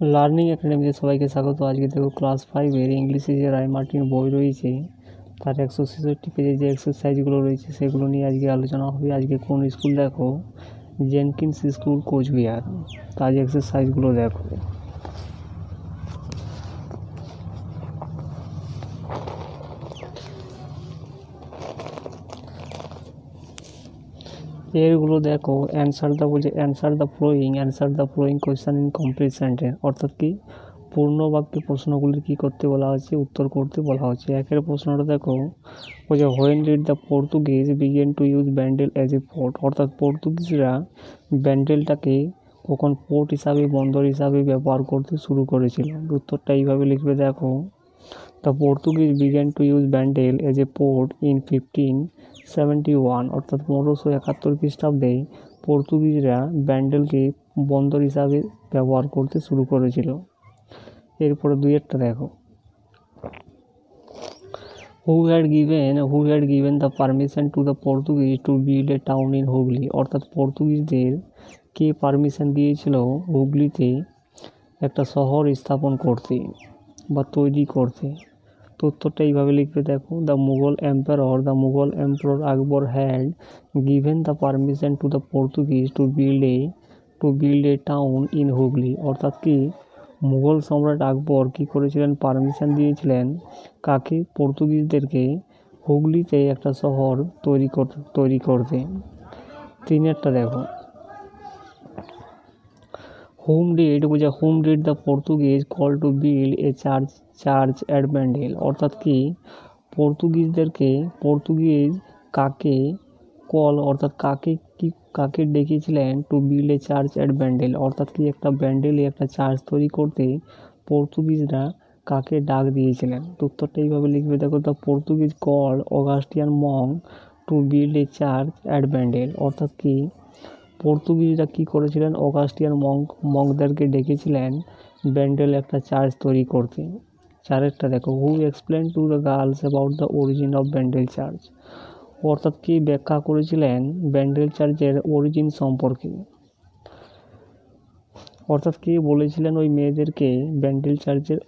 Learning একাডেমিতে সবাইকে স্বাগত। আজকে দেখো ক্লাস 5-এর ইংলিশে যে রায় মার্টিন বই রয়েছে তার 166 পেজে যে এক্সারসাইজগুলো রয়েছে সেগুলো নিয়ে আজকে আলোচনা হবে। আজকে কোন স্কুল দেখো, জেনকিন্স স্কুল, কোচবিহার। তার এক্সারসাইজগুলো দেখো। এরগুলো দেখো, answer the following question in complete sentence, অর্থাৎ কি পূর্ণ বাক্যে প্রশ্নগুলির কী করতে বলা হচ্ছে, উত্তর করতে বলা হচ্ছে। একের প্রশ্নটা দেখো, বলছে when did the Portuguese begin to use Bandel as a port, অর্থাৎ পর্তুগিজরা ব্যান্ডেলটাকে কখন পোর্ট হিসাবে, বন্দর হিসাবে ব্যবহার করতে শুরু করেছিল। উত্তরটা এইভাবে লিখবে দেখো, the Portuguese begin to use Bandel as a port in 1571, অর্থাৎ 1571 খ্রিস্টাব্দে পর্তুগিজরা ব্যান্ডেলকে বন্দর হিসাবে ব্যবহার করতে শুরু করেছিল। এরপরে দুইয়েরটা দেখো, who had given the permission to the Portuguese to build a town in Hooghly, অর্থাৎ পর্তুগিজদের কে পারমিশন দিয়েছিল হুগলিতে একটা শহর স্থাপন করতে বা তৈরি করতে। তো উত্তরটা এইভাবে লিখবে দেখো, the Mughal emperor Akbar had given the permission to the Portuguese two build a town in Hooghly, অর্থাৎ কি মুঘল সম্রাট আকবর কি করেছিলেন, পারমিশন দিয়েছিলেন কাকে, পর্তুগিজদেরকে হুগলিতে একটা শহর তৈরি করতে। তিনেরটা দেখো, whom did the Portuguese call to build a church at Bandel, অর্থাৎ কি পর্তুগিজ কাকে কল, অর্থাৎ কাকে ডেকেছিলেন to build a church at Bandel, অর্থাৎ কি একটা ব্যান্ডেলে একটা চার্চ তৈরি করতে পর্তুগিজরা কাকে ডাক দিয়েছিলেন। উত্তরটা এইভাবে লিখবে দেখো, the Portuguese call Augustinian monk to build a church at Bandel, অর্থাৎ কি পর্তুগিজরা কী করেছিলেন, অগাস্টিয়ান মঙ্কদেরকে ডেকেছিলেন ব্যান্ডেল একটা চার্চ তৈরি করতে। চারেরটা দেখো, who explain to the girls about the origin of Bandel church, অর্থাৎ কি ব্যাখ্যা করেছিলেন ব্যান্ডেল চার্চের অরিজিন সম্পর্কে, অর্থাৎ কি বলেছিলেন ওই মেয়েদেরকে ব্যান্ডেল চার্চের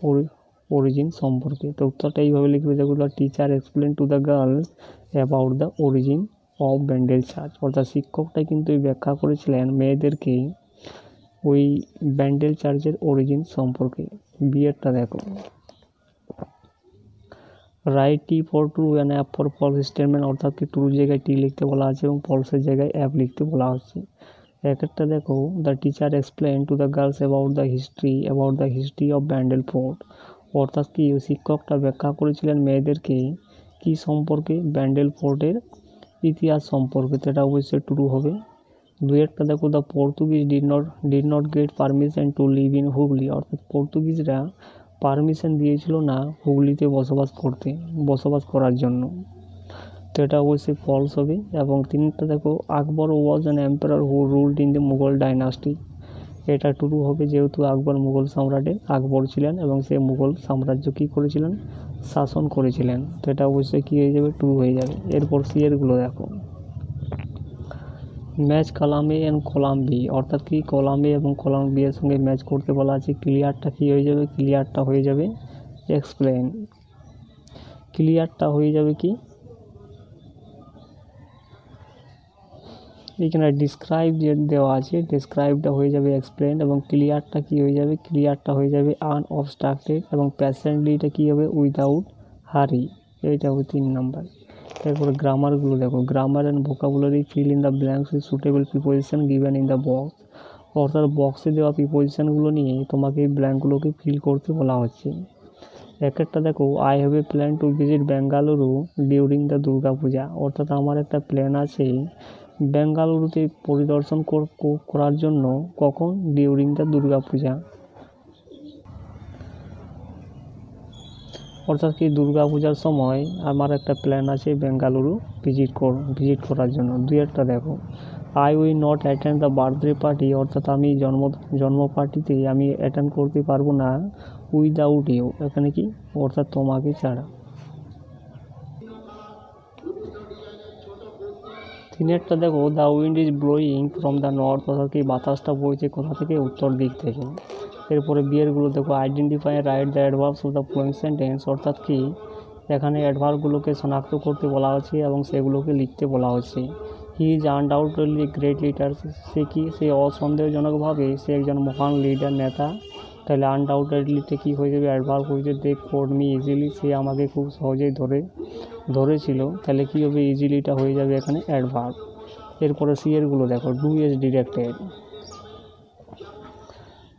অরিজিন সম্পর্কে। তো উত্তরটা এইভাবে লিখবে দেখো, the teacher explain to the girls about the origin of Bandel church, অর্থাৎ শিক্ষকটাই কিন্তু ব্যাখ্যা করেছিলেন মেয়েদেরকে ওই ব্যান্ডেল চার্চের অরিজিন সম্পর্কে। বিয়েরটা দেখো, write T for true and F for false statement, অর্থাৎ কি ট্রু জায়গায় টি লিখতে বলা আছে এবং ফলসের জায়গায় অ্যাপ লিখতে বলা হচ্ছে। একটা দেখো, the teacher explain to the girls about the history of Bandel fort, অর্থাৎ কি শিক্ষকটা ব্যাখ্যা করেছিলেন মেয়েদেরকে কি সম্পর্কে, ব্যান্ডেল ফোর্টের ইতিহাস সম্পর্কে। তো এটা অবশ্যই ট্রু হবে। দুইয়েরটা দেখো, the Portuguese did not get permission to live in Hooghly, অর্থাৎ পর্তুগিজরা পারমিশন দিয়েছিল না হুগলিতে বসবাস করার জন্য। তো এটা অবশ্যই ফলস হবে। এবং তিনটা দেখো, Akbar was an emperor who ruled in the Mughal dynasty, এটা ট্রু হবে, যেহেতু আকবর মুঘল সম্রাটের আকবর ছিলেন এবং সে মুঘল সাম্রাজ্য কী করেছিলেন, শাসন করেছিলেন। তো এটা অবশ্যই কী হয়ে যাবে, ট্রু হয়ে যাবে। এরপর সিয়েরগুলো দেখো, match column A and column B, অর্থাৎ কি কলাম এ এবং কলাম বি এর সঙ্গে ম্যাচ করতে বলা আছে। ক্লিয়ারটা কী হয়ে যাবে, ক্লিয়ারটা হয়ে যাবে এক্সপ্লেন, ক্লিয়ারটা হয়ে যাবে কি এখানে ডিসক্রাইব যে দেওয়া আছে, ডিসক্রাইবটা হয়ে যাবে এক্সপ্লেন, এবং ক্লিয়ারটা কী হয়ে যাবে, ক্লিয়ারটা হয়ে যাবে আনঅবস্ট্রাক্টেড, এবং প্যাসেন্টলিটা কী হবে, উইদাউট হারি। এইটা হবে 3 নাম্বার। তারপরে গ্রামারগুলো দেখো, grammar and vocabulary fill in the blanks with suitable preposition given in the box, অর্থাৎ বক্সে দেওয়া প্রিপোজিশনগুলো নিয়ে তোমাকে এই ব্ল্যাঙ্কগুলোকে ফিল করতে বলা হচ্ছে। একটা দেখো, I have a plan to visit Bengaluru during the Durga Puja, অর্থাৎ আমার একটা প্ল্যান আছে বেঙ্গালুরুতে পরিদর্শন করার জন্য, কখন, ডিউরিং দ্য দুর্গা পূজা, অর্থাৎ কি দুর্গা পূজার সময় আমার একটা প্ল্যান আছে বেঙ্গালুরু ভিজিট করার জন্য। দুইয়েরটা দেখো, I will not attend the birthday party, অর্থাৎ আমি জন্ম পার্টিতে আমি অ্যাটেন্ড করতে পারবো না উইদাউট ইউ, এখানে কি অর্থাৎ তোমাকে ছাড়া। তিনেরটা দেখো, the wind is blowing from the north, অর্থাৎ কি বাতাসটা বইছে কোথা থেকে, উত্তর দিক থেকে। এরপরে বিয়েরগুলো দেখো, identify write the adverbs of the following sentence, অর্থাৎ কি এখানে অ্যাডভার্বগুলোকে শনাক্ত করতে বলা হচ্ছে এবং সেগুলোকে লিখতে বলা হচ্ছে। He is undoubtedly great leader, সে কি, সে অসন্দেহজনকভাবে সে একজন মহান লিডার, নেতা। তাহলে আনডাউটেডলিতে কী হয়ে যাবে, অ্যাডভার্ব হয়ে যাবে দে কোড মি ইজিলি, সে আমাকে খুব সহজেই ধরেছিল। তাহলে কী হবে, ইজিলিটা হয়ে যাবে এখানে অ্যাডভার্ব। এরপরে সিয়েরগুলো দেখো, do as directed,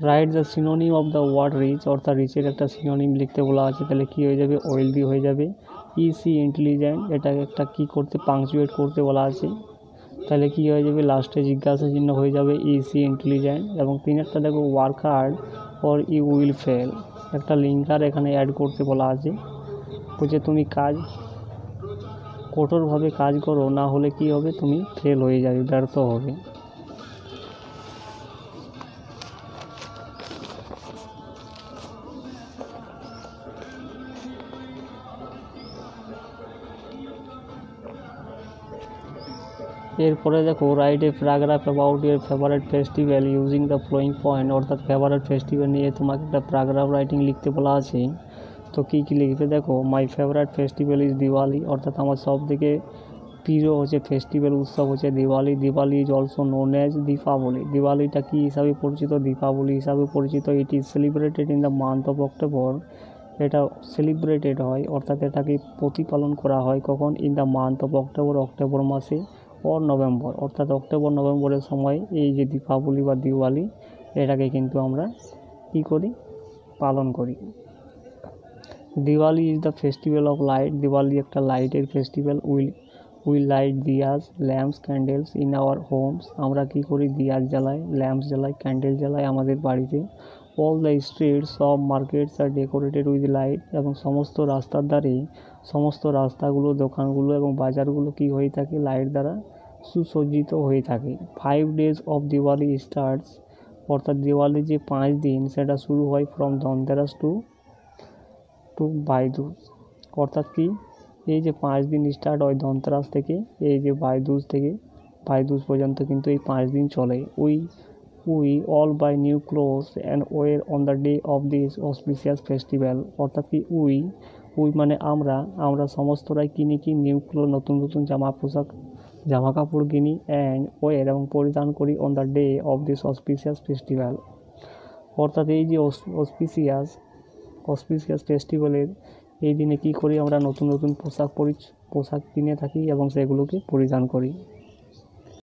write the synonym of the word rich, অর্থাৎ রিচের একটা সিনোনিম লিখতে বলা আছে। তাহলে কী হয়ে যাবে, ওয়েলদি হয়ে যাবে। ইসি ইন্টেলিজেন্ট, এটা একটা কী করতে, পাংচুয়েট করতে বলা আছে। তাহলে কী হয়ে যাবে, লাস্টে জিজ্ঞাসা চিহ্ন হয়ে যাবে, ইসি ইন্টেলিজেন্ট। এবং তিনেরটা দেখো, work hard or you will fail, একটা লিঙ্কার এখানে অ্যাড করতে বলা আছে। বলছে তুমি কঠোরভাবে কাজ করো, না হলে কি হবে, তুমি ফেল হয়ে যাবে, ব্যর্থ হবে। এরপরে দেখো, write a paragraph about your favourite festival using the following point, অর্থাৎ ফেভারিট ফেস্টিভ্যাল নিয়ে তোমাকে একটা প্যারাগ্রাফ রাইটিং লিখতে বলা আছে। তো কী কী লিখবে দেখো, my favourite festival is Diwali, অর্থাৎ আমার সব থেকে প্রিয় হচ্ছে ফেস্টিভ্যাল, উৎসব হচ্ছে Diwali. Diwali is also known as Deepavali, দিওয়ালিটা কী হিসাবে পরিচিত, দীপাবলি হিসাবে পরিচিত। It is celebrated in the month of October, এটা সেলিব্রেটেড হয়, অর্থাৎ এটাকে প্রতিপালন করা হয় কখন, in the month of October, October মাসে, ও নভেম্বর, অর্থাৎ অক্টোবর নভেম্বরের সময় এই যে দীপাবলি বা দিওয়ালি, এটাকে কিন্তু আমরা কী করি, পালন করি। Diwali is the festival of light, Diwali একটা লাইটের festival. Will light diyas, lamps, candles in our homes, আমরা কী করি, দিয়াস জ্বালাই, ল্যাম্পস জ্বালাই, ক্যান্ডেল জ্বালাই আমাদের বাড়িতে। All the streets of markets are decorated with light, এবং সমস্ত রাস্তার ধারে, সমস্ত রাস্তাগুলো, দোকানগুলো এবং বাজারগুলো কী হয়ে থাকে, লাইট দ্বারা সুসজ্জিত হয়ে থাকে। 5 days অফ দিওয়ালি স্টার্টস, অর্থাৎ দিওয়ালি যে 5 দিন সেটা শুরু হয় ফ্রম ধনতেরাস টু ভাইদুজ, অর্থাৎ কি এই যে 5 দিন স্টার্ট হয় ধনতেরাস থেকে, এই যে ভাইদুজ পর্যন্ত কিন্তু এই 5 দিন চলে। We all buy new clothes and wear on the day of this auspicious festival, অর্থাৎ কি উই মানে আমরা সমস্তরাই কিনি কি, নিউ ক্লোথ, নতুন নতুন জামা কাপড় কিনি, অ্যান্ড ওয়ের এবং পরিধান করি, on the day of this auspicious festival, অর্থাৎ এই যে অসপিসিয়াস ফেস্টিভ্যালের এই দিনে কী করি, আমরা নতুন নতুন পোশাক কিনে থাকি এবং সেগুলোকে পরিধান করি।